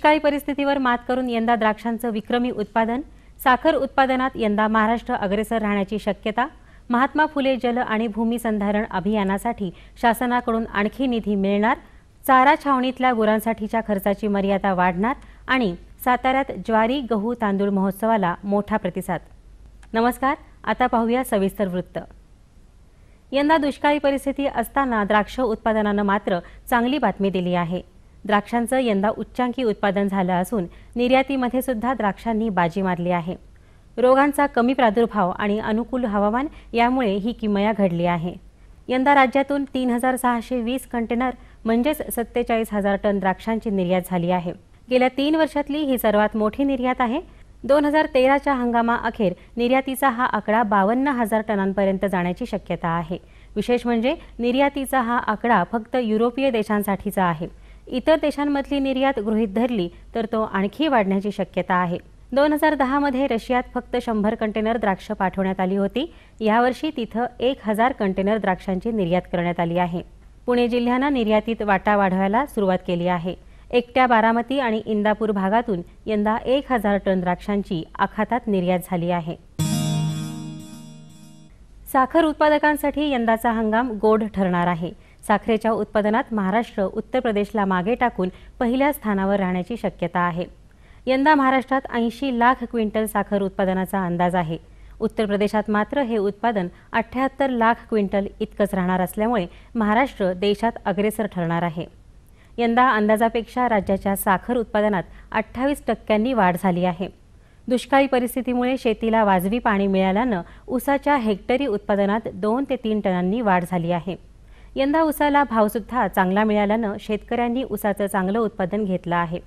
दुष्काळी परिस्थितीवर मात करून यंदा द्राक्षांचं विक्रमी उत्पादन, साखर उत्पादनात यंदा महाराष्ट्र अग्रेसर राहण्याची शक्यता, महात्मा फुले जल आणि भूमी संधारण अभियानासाठी शासनाकडून आणखी निधी मिळणार, चारा छावणीतल्या गुरांसाठीच्या खर्चाची मर्यादा वाढणार आणि साताऱ्यात ज्वारी गहू तांदूळ महोत्सवाला मोठा प्रतिसाद। नमस्कार, आता पाहूया सविस्तर वृत्त। यंदा दुष्काळी परिस्थिती असताना द्राक्ष उत्पादनानं मात्र चांगली बातमी दिली आहे। द्राक्षांचं यंदा उच्चांकी उत्पादन झालं असून निर्यातीमध्ये सुद्धा द्राक्षांनी बाजी मारली आहे। रोगांचा कमी प्रादुर्भाव आणि अनुकूल हवामान यामुळे ही किमया घडली आहे। यंदा राज्यातून 3620 कंटेनर म्हणजेच 47,000 टन द्राक्षांची निर्यात झाली आहे। गेल्या 3 वर्षातली ही सर्वात मोठी निर्यात आहे। 2013च्या हंगामाअखेर निर्यातीचा हा आकडा 52,000 टनांपर्यंत जाण्याची शक्यता आहे। विशेष म्हणजे निर्यातीचा हा आकडा फक्त युरोपीय देशांसाठीचा आहे। इतर देशांमधली निर्यात गृहीत धरली तर तो आणखी वाढण्याची शक्यता आहे। 2010 मध्ये रशियात फक्त 100 कंटेनर द्राक्ष पाठवण्यात आली होती। यावर्षी तिथं 1000 कंटेनर द्राक्षांची निर्यात करण्यात आली आहे। पुणे जिल्ह्यानं निर्यातीत वाटा वाढवायला सुरुवात केली आहे। एकट्या बारामती आणि इंदापूर भागातून यंदा 1000 टन द्राक्षांची आखातात निर्यात झाली आहे। साखर उत्पादकांसाठी यंदाचा हंगाम गोड ठरणार आहे। साखरेच्या उत्पादनात महाराष्ट्र उत्तर प्रदेशला मागे टाकून पहिल्या स्थानावर राहण्याची शक्यता आहे। यंदा महाराष्ट्रात 80 लाख क्विंटल साखर उत्पादनाचा अंदाज आहे। उत्तर प्रदेशात मात्र हे उत्पादन 78 लाख क्विंटल इतकंच राहणार असल्यामुळे महाराष्ट्र देशात अग्रेसर ठरणार आहे। यंदा अंदाजापेक्षा राज्याच्या साखर उत्पादनात 28% वाढ झाली आहे। दुष्काळी परिस्थितीमुळे शेतीला वाजवी पाणी मिळाल्यानं ऊसाच्या हेक्टरी उत्पादनात 2 ते 3 टनांनी वाढ झाली आहे। यंदा ऊसाला भावसुद्धा चांगला मिळाल्यानं शेतकऱ्यांनी ऊसाचं चांगलं उत्पादन घेतलं आहे।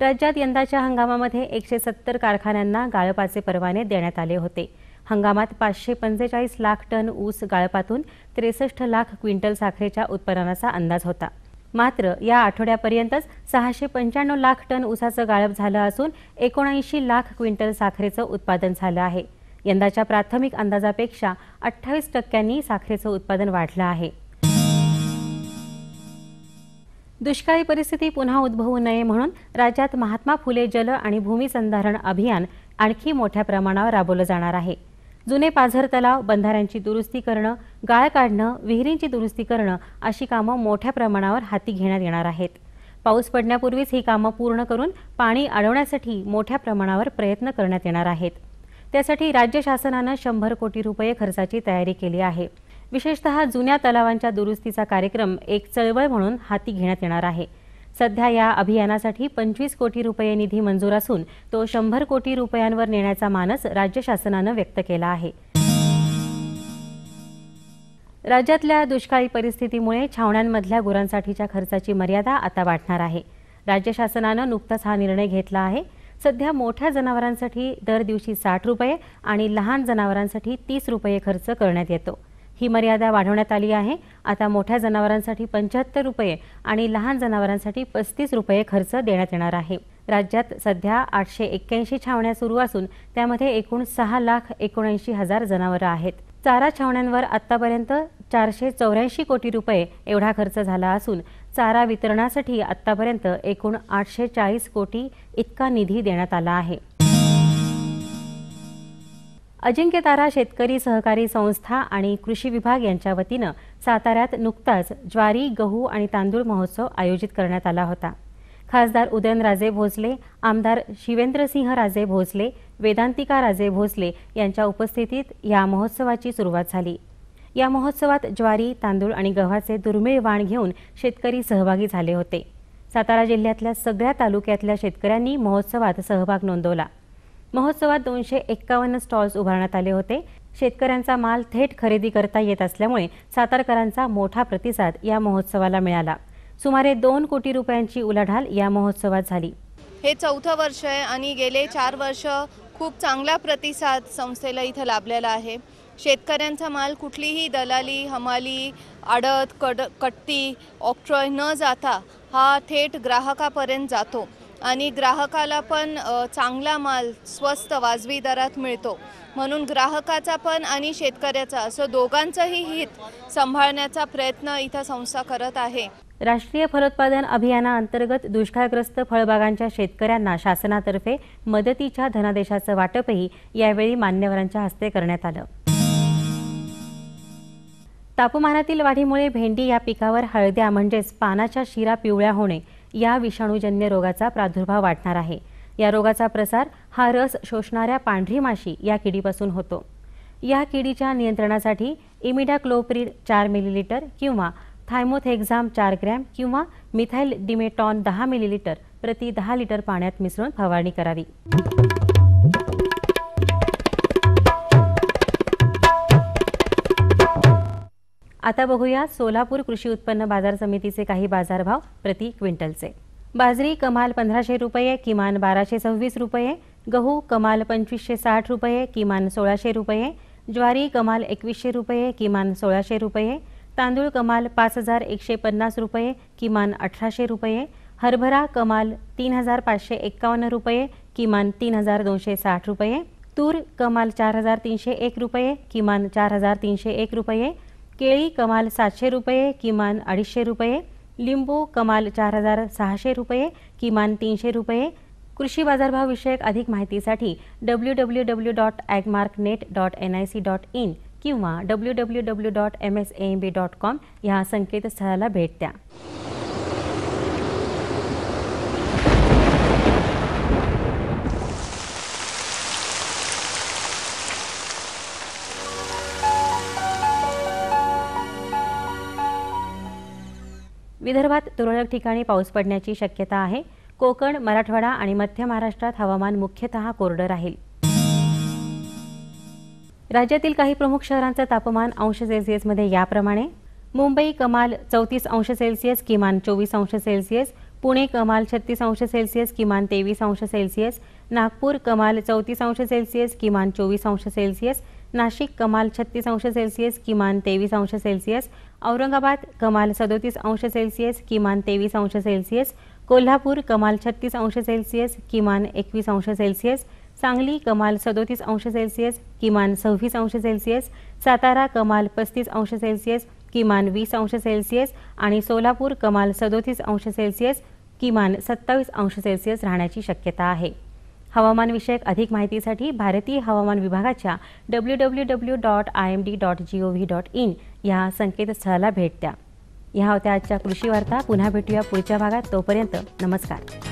राज्यात यंदाच्या हंगामामध्ये 170 कारखान्यांना गाळपाचे परवाने देण्यात आले होते। हंगामात 545 लाख टन ऊस गाळपातून 63 लाख क्विंटल साखरेच्या उत्पादनाचा अंदाज होता। मात्र या आठवड्यापर्यंतच 695 लाख टन ऊसाचं गाळप झालं असून 79 लाख क्विंटल साखरेचं उत्पादन झालं आहे। यंदाच्या प्राथमिक अंदाजापेक्षा 28% साखरेचं उत्पादन वाढलं आहे। दुष्काळी परिस्थिती पुन्हा उद्भवू नये म्हणून राज्यात महात्मा फुले जल आणि भूमी संधारण अभियान आणखी मोठ्या प्रमाणावर राबवलं जाणार आहे। जुने पाझर तलाव, बंधाऱ्यांची दुरुस्ती करणं, गाळ काढणं, विहिरींची दुरुस्ती करणं अशी कामं मोठ्या प्रमाणावर हाती घेण्यात येणार आहेत। पाऊस पडण्यापूर्वीच ही कामं पूर्ण करून पाणी अडवण्यासाठी मोठ्या प्रमाणावर प्रयत्न करण्यात येणार आहेत। त्यासाठी राज्य शासनानं 100 कोटी रुपये खर्चाची तयारी केली आहे। विशेषतः जुन्या तलावांच्या दुरुस्तीचा कार्यक्रम एक चळवळ म्हणून हाती घेण्यात येणार आहे। सध्या या अभियानासाठी 25 कोटी रुपये निधी मंजूर असून तो 100 कोटी रुपयांवर नेण्याचा मानस राज्य शासनानं व्यक्त केला आहे। राज्यातल्या दुष्काळी परिस्थितीमुळे छावण्यांमधल्या गुरांसाठीच्या खर्चाची मर्यादा आता वाढणार आहे। राज्य शासनानं नुकताच हा निर्णय घेतला आहे। सध्या मोठ्या जनावरांसाठी दर दिवशी 60 रुपये आणि लहान जनावरांसाठी 30 रुपये खर्च करण्यात येतो। ही मर्यादा वाढवण्यात आली आहे। आता मोठ्या जनावरांसाठी 75 रुपये आणि लहान जनावरांसाठी 35 रुपये खर्च देण्यात येणार आहे। राज्यात सध्या 881 छावण्या सुरू असून त्यामध्ये एकूण 6,79,000 जनावरं आहेत। चारा छावण्यांवर आतापर्यंत 484 कोटी रुपये एवढा खर्च झाला असून चारा वितरणासाठी आतापर्यंत एकूण 840 कोटी इतका निधी देण्यात आला आहे। अजिंक्यतारा शेतकरी सहकारी संस्था आणि कृषी विभाग यांच्या वतीनं साताऱ्यात नुकताच ज्वारी गहू आणि तांदूळ महोत्सव आयोजित करण्यात आला होता। खासदार उदयनराजे भोसले, आमदार शिवेंद्रसिंह राजे भोसले, वेदांतिका राजे भोसले यांच्या उपस्थितीत या महोत्सवाची सुरुवात झाली। या महोत्सवात ज्वारी, तांदूळ आणि गव्हाचे दुर्मिळ वाण घेऊन शेतकरी सहभागी झाले होते। सातारा जिल्ह्यातल्या सगळ्या तालुक्यातल्या शेतकऱ्यांनी महोत्सवात सहभाग नोंदवला। महोत्सवात 251 स्टॉल्स उभारण्यात आले होते। शेतकऱ्यांचा माल थेट खरेदी करता येत असल्यामुळे सातारकरांचा मोठा प्रतिसाद या महोत्सवाला मिळाला। सुमारे 2 कोटी रुपयांची उलाढाल या महोत्सवात झाली। हे 4थं वर्ष आहे आणि गेले 4 वर्ष खूप चांगला प्रतिसाद संस्थेला इथं लाभलेला आहे। शेतकऱ्यांचा माल कुठलीही दलाली, हमाली, आडत, कट्टी, ऑक्ट्रॉय न जाता हा थेट ग्राहकापर्यंत जातो आणि ग्राहकाला पण चांगला माल स्वस्त वाजवी दरात मिळतो। म्हणून ग्राहकाचा पण आणि शेतकऱ्याचा असं दोघांचंही हित सांभाळण्याचा प्रयत्न इथं संस्था करत आहे। राष्ट्रीय फलोत्पादन अभियानाअंतर्गत दुष्काळग्रस्त फळबागांच्या शेतकऱ्यांना शासनातर्फे मदतीच्या धनादेशाचं वाटपही यावेळी मान्यवरांच्या हस्ते करण्यात आलं। तापमानातील वाढीमुळे भेंडी या पिकावर हळद्या म्हणजेच पानाच्या शिरा पिवळ्या होणे या विषाणूजन्य रोगाचा प्रादुर्भाव वाढणार आहे। या रोगाचा प्रसार हा रस शोषणाऱ्या पांढरी माशी या किडीपासून होतो। या किडीच्या नियंत्रणासाठी इमिडाक्लोप्रिड 4 मिलीलिटर किंवा थायमोथेक्झाम 4 ग्रॅम किंवा मिथाइल डिमेटॉन 10 मिलीलिटर प्रति 10 लिटर पाण्यात मिसळून फवारणी करावी। आता बघूया सोलापूर कृषी उत्पन्न बाजार समितीचे काही बाजारभाव प्रति क्विंटलचे। बाजरी कमाल 1500 रुपये किमान 1226 रुपये, गहू कमाल 2560 रुपये किमान 1600 रुपये, ज्वारी कमाल 2100 रुपये किमान 1600 रुपये, तांदूळ कमाल 5150 रुपये किमान 1800 रुपये, हरभरा कमाल 3551 रुपये किमान 3260 रुपये, तूर कमाल 4301 रुपये किमान 4301 रुपये, केळी कमाल 700 रुपये किमान 250 रुपये, लिंबू कमाल 4600 रुपये किमान 300 रुपये। कृषी बाजारभाव विषयक अधिक माहितीसाठी www.agmarknet.nic.in किंवा www.msamb.com या संकेतस्थळाला भेट द्या। विदर्भात तुरळक ठिकाणी पाऊस पडण्याची शक्यता आहे। कोकण, मराठवाडा आणि मध्य महाराष्ट्रात हवामान मुख्यतः कोरडं राहील। राज्यातील काही प्रमुख शहरांचं तापमान अंश सेल्सिअसमध्ये याप्रमाणे: मुंबई कमाल 34 अंश सेल्सिअस किमान 24 अंश सेल्सिअस, पुणे कमाल 36 अंश सेल्सिअस किमान 23 अंश सेल्सिअस, नागपूर कमाल 34 अंश सेल्सिअस किमान 24 अंश सेल्सिअस, नाशिक कमाल 36 अंश सेल्सिअस किमान 23 अंश सेल्सिअस, औरंगाबाद कमाल 37 अंश सेल्सिअस किमान 23 अंश सेल्सिअस, कोल्हापूर कमाल 36 अंश सेल्सिअस किमान 21 अंश सेल्सिअस, सांगली कमाल 37 अंश सेल्सिअस किमान 26 अंश सेल्सिअस, सातारा कमाल 35 अंश सेल्सिअस किमान 20 अंश सेल्सिअस आणि सोलापूर कमाल 37 अंश सेल्सिअस किमान 27 अंश सेल्सिअस राहण्याची शक्यता आहे। हवामान विषयक अधिक माहितीसाठी भारतीय हवामान विभागाच्या www.imd.gov.in या संकेतस्थळाला भेट द्या। या होत्या आजच्या कृषी वार्ता। पुन्हा भेटूया पुढच्या भागात। तोपर्यंत नमस्कार।